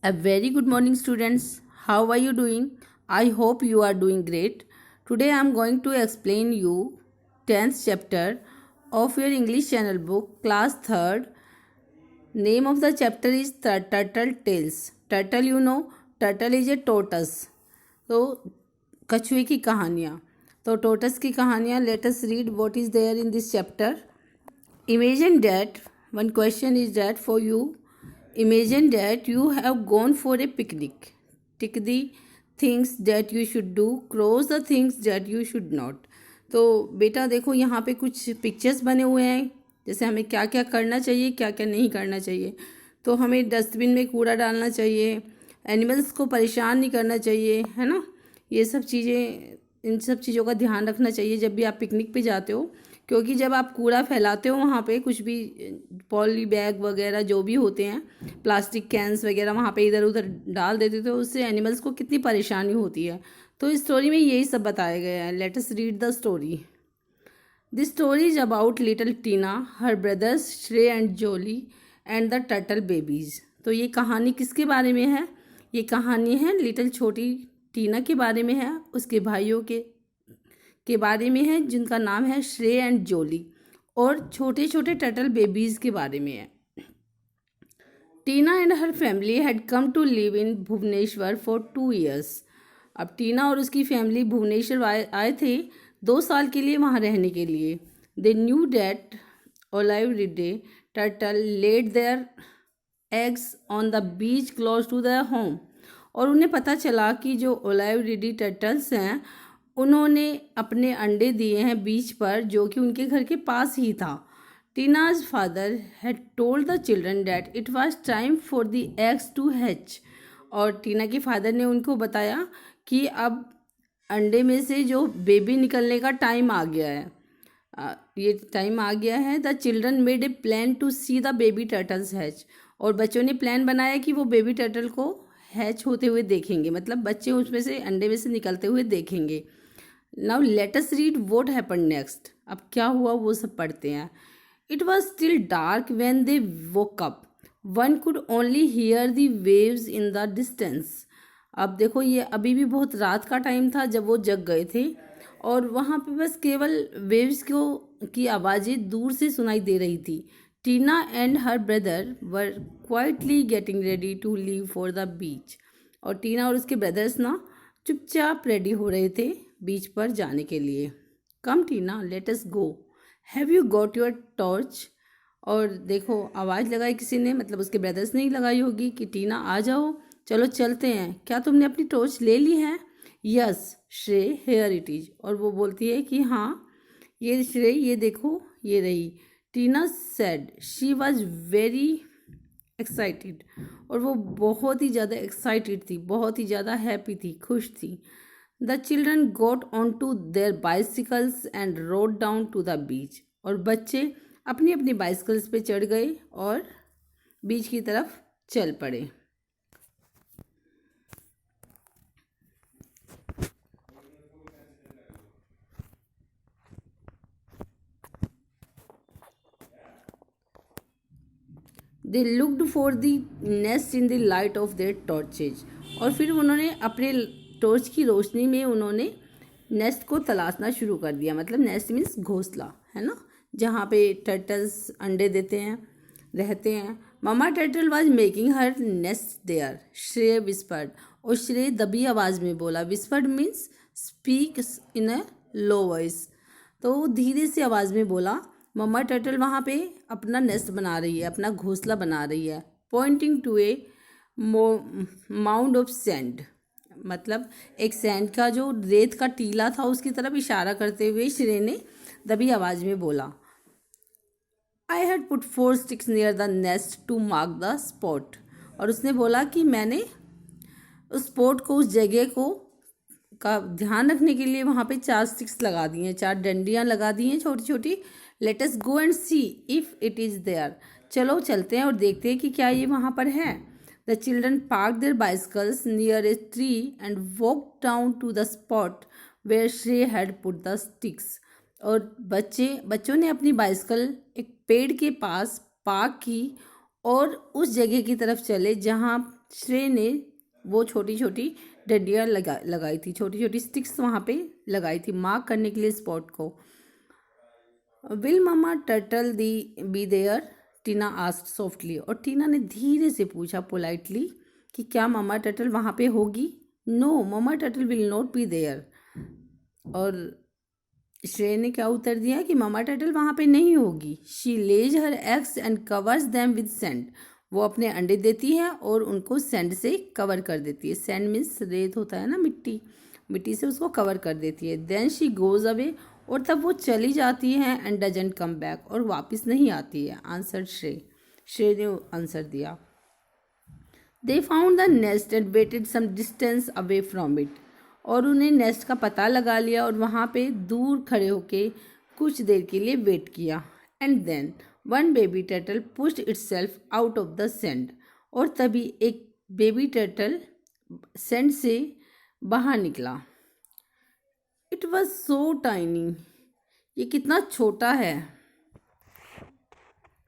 A very good morning, students. How are you doing? I hope you are doing great. Today I am going to explain you 10th chapter of your English channel book, class 3rd. Name of the chapter is Turtle Tales. Turtle, turtle is a tortoise. तो कछुए की कहानियाँ. तो tortoise की कहानियाँ. Let us read what is there in this chapter. Imagine that one question is that for you. Imagine that you have gone for a picnic. Tick the things that you should do, cross the things that you should not. तो बेटा देखो यहाँ पे कुछ pictures बने हुए हैं, जैसे हमें क्या क्या करना चाहिए, क्या क्या नहीं करना चाहिए. तो हमें डस्टबिन में कूड़ा डालना चाहिए, एनिमल्स को परेशान नहीं करना चाहिए, है ना. ये सब चीज़ें, इन सब चीज़ों का ध्यान रखना चाहिए जब भी आप पिकनिक पे जाते हो, क्योंकि जब आप कूड़ा फैलाते हो वहाँ पे, कुछ भी पॉली बैग वगैरह जो भी होते हैं, प्लास्टिक कैंस वगैरह वहाँ पे इधर उधर डाल देते थे, उससे एनिमल्स को कितनी परेशानी होती है. तो इस स्टोरी में यही सब बताया गया है. Let us read the story. This story is about little Tina, her brothers Shrey and Jolly and the turtle babies. तो ये कहानी किसके बारे में है? ये कहानी है लिटिल छोटी टीना के बारे में है, उसके भाइयों के बारे में है जिनका नाम है श्रेय एंड जोली, और छोटे छोटे टर्टल बेबीज़ के बारे में है. Tina and her family had come to live in Bhubaneswar for 2 years. अब टीना और उसकी फैमिली भुवनेश्वर आए थे 2 साल के लिए वहाँ रहने के लिए. They knew that olive ridley turtle laid their eggs on the beach close to their home. और उन्हें पता चला कि जो ओलाइव रिडी टर्टल्स हैं उन्होंने अपने अंडे दिए हैं बीच पर, जो कि उनके घर के पास ही था. Tina's father had told the children that it was time for the eggs to hatch. और टीना के फादर ने उनको बताया कि अब अंडे में से जो बेबी निकलने का टाइम आ गया है, ये टाइम आ गया है. The children made a plan to see the baby turtles hatch. और बच्चों ने प्लान बनाया कि वो बेबी टर्टल को हैच होते हुए देखेंगे, मतलब बच्चे उसमें से अंडे में से निकलते हुए देखेंगे. Now let us read what happened next. अब क्या हुआ वो सब पढ़ते हैं. It was still dark when they woke up. One could only here the waves in the distance. अब देखो ये अभी भी बहुत रात का टाइम था जब वो जग गए थे, और वहाँ पे बस केवल वेव्स की आवाज़ें दूर से सुनाई दे रही थी. Tina and her brother were quietly getting ready to leave for the beach. और टीना और उसके ब्रदर्स ना चुपचाप रेडी हो रहे थे बीच पर जाने के लिए. Come Tina, let us go. Have you got your torch. और देखो आवाज़ लगाई किसी ने, मतलब उसके ब्रदर्स ने ही लगाई होगी कि टीना आ जाओ, चलो चलते हैं. क्या तुमने अपनी टॉर्च ले ली है? यस श्रेय, हेयर इट इज. और वो बोलती है कि हाँ ये श्रेय, ये देखो ये रही. Tina said she was very excited. और वो बहुत ही ज़्यादा एक्साइटेड थी, बहुत ही ज़्यादा हैप्पी थी, खुश थी. The children got on to their bicycles and rode down to the beach. और बच्चे अपनी अपनी बाइसिकल्स पे चढ़ गए और बीच की तरफ चल पड़े. They looked for the nest in the light of their torches. और फिर उन्होंने अपने टॉर्च की रोशनी में उन्होंने नेस्ट को तलाशना शुरू कर दिया. मतलब नेस्ट मीन्स घोंसला, है ना, जहाँ पे टर्टल्स अंडे देते हैं, रहते हैं. Mama turtle was making her nest there, Shrey whispered. और श्रेय दबी आवाज़ में बोला. Whispered means speak in a low voice. तो वो धीरे से आवाज़ में बोला. मम्मा टर्टल वहाँ पे अपना नेस्ट बना रही है, अपना घोंसला बना रही है. Pointing to a mound of sand. मतलब एक सैंड का जो रेत का टीला था उसकी तरफ इशारा करते हुए श्रेय ने दबी आवाज़ में बोला. I had put 4 sticks near the nest to mark the spot. और उसने बोला कि मैंने उस स्पॉट को, उस जगह को का ध्यान रखने के लिए वहाँ पे 4 sticks लगा दी हैं, 4 डंडियाँ लगा दी हैं छोटी छोटी. Let us go and see if it is there. चलो चलते हैं और देखते हैं कि क्या ये वहाँ पर है. The children park their bicycles near a tree and walk down to the spot where Shrey had put the sticks. और बच्चों ने अपनी बाइसिकल एक पेड़ के पास पार्क की और उस जगह की तरफ चले जहाँ श्रेय ने वो छोटी छोटी डंडियाँ लगाई थी, छोटी छोटी स्टिक्स वहाँ पे लगाई थी मार्क करने के लिए स्पॉट को। Will mamma turtle the be there, Tina asked softly. और टीना ने धीरे से पूछा पोलाइटली कि क्या मम्मा टर्टल वहाँ पे होगी। No, mamma turtle will not be there. और श्रेय ने क्या उत्तर दिया कि मम्मा टर्टल वहाँ पे नहीं होगी। She lays her eggs and covers them with sand. वो अपने अंडे देती है और उनको सैंड से कवर कर देती है। सैंड मीन्स रेत होता है ना, मिट्टी, मिट्टी से उसको कवर कर देती है। देन शी गोज अवे, और तब वो चली जाती है। एंड डजंट कम बैक, और वापस नहीं आती है। आंसर श्रेय। श्रेय ने आंसर दिया। They found the nest and waited some distance away from it. और उन्हें नेस्ट का पता लगा लिया और वहाँ पे दूर खड़े होके कुछ देर के लिए वेट किया। And then one baby turtle pushed itself out of the sand. और तभी एक बेबी टर्टल सैंड से बाहर निकला। इट वॉज सो टाइनी, ये कितना छोटा है।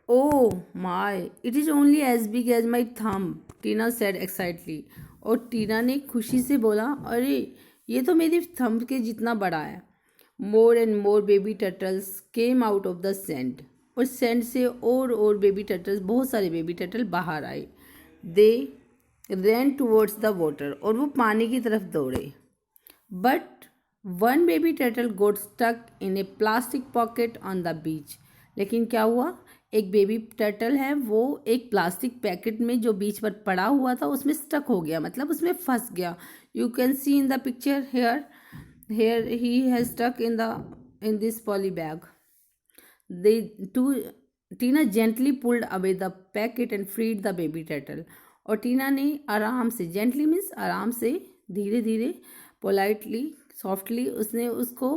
Oh my, it is only as big as my thumb, Tina said excitedly. और टीना ने खुशी से बोला, अरे ये तो मेरी थंब के जितना बड़ा है। More and more baby turtles came out of the sand. और सैंड से और बेबी टर्टल्स, बहुत सारे बेबी टर्टल बाहर आए। They ran towards the water, और वो पानी की तरफ दौड़े। But one baby turtle got stuck in a plastic pocket on the beach. लेकिन क्या हुआ, एक बेबी टर्टल है वो एक प्लास्टिक पैकेट में जो बीच पर पड़ा हुआ था उसमें स्टक हो गया, मतलब उसमें फंस गया। You can see in the picture here he has stuck in this poly bag. Tina gently pulled away the packet and freed the baby turtle. और टीना ने आराम से, जेंटली मीन्स आराम से, धीरे धीरे, पोलाइटली, सॉफ्टली उसने उसको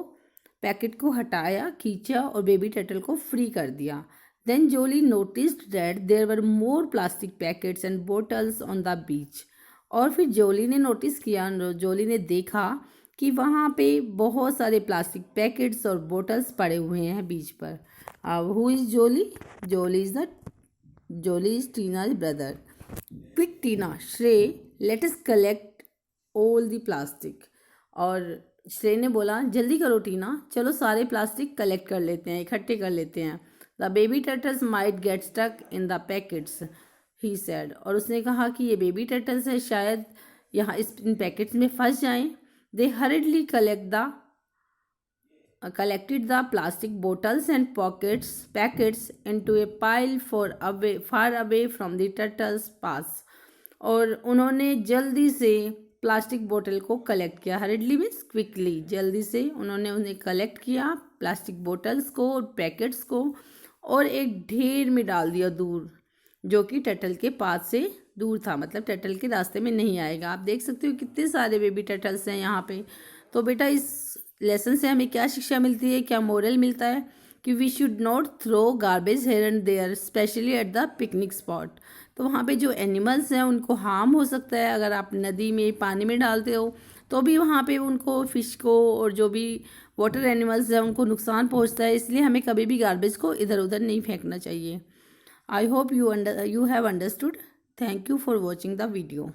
पैकेट को हटाया, खींचा और बेबी टर्टल को फ्री कर दिया। Then Jolly noticed that there were more plastic packets and bottles on the beach. और फिर जोली ने नोटिस किया, जोली ने देखा कि वहाँ पे बहुत सारे प्लास्टिक पैकेट्स और बोटल्स पड़े हुए हैं बीच पर। Who is Jolly? Jolly is Tina's brother. Quick Tina, Shrey, let us collect all the plastic. और श्रेय ने बोला, जल्दी करो टीना, चलो सारे प्लास्टिक कलेक्ट कर लेते हैं, इकट्ठे कर लेते हैं। The baby turtles might get stuck in the packets, he said. और उसने कहा कि ये बेबी टर्टल्स है, शायद यहाँ इन पैकेट्स में फंस जाएं। दे हरिडली collected the plastic bottles and packets into a pile far away from the turtles' path। और उन्होंने जल्दी से प्लास्टिक बोतल को कलेक्ट किया। हरिडली मीन्स क्विकली, जल्दी से उन्होंने उन्हें कलेक्ट किया, प्लास्टिक बोतल्स को और पैकेट्स को, और एक ढेर में डाल दिया दूर, जो कि टर्टल के पास से दूर था, मतलब टर्टल के रास्ते में नहीं आएगा। आप देख सकते हो कितने सारे बेबी टर्टल्स हैं यहाँ पे। तो बेटा इस लेसन से हमें क्या शिक्षा मिलती है, क्या मोरल मिलता है? कि we should not throw garbage here and there, specially at the picnic spot. तो वहाँ पे जो एनिमल्स हैं उनको हार्म हो सकता है, अगर आप नदी में, पानी में डालते हो तो भी वहाँ पे उनको, फिश को और जो भी वाटर एनिमल्स हैं उनको नुकसान पहुँचता है। इसलिए हमें कभी भी गार्बेज को इधर उधर नहीं फेंकना चाहिए। I hope you have understood. Thank you for watching the video.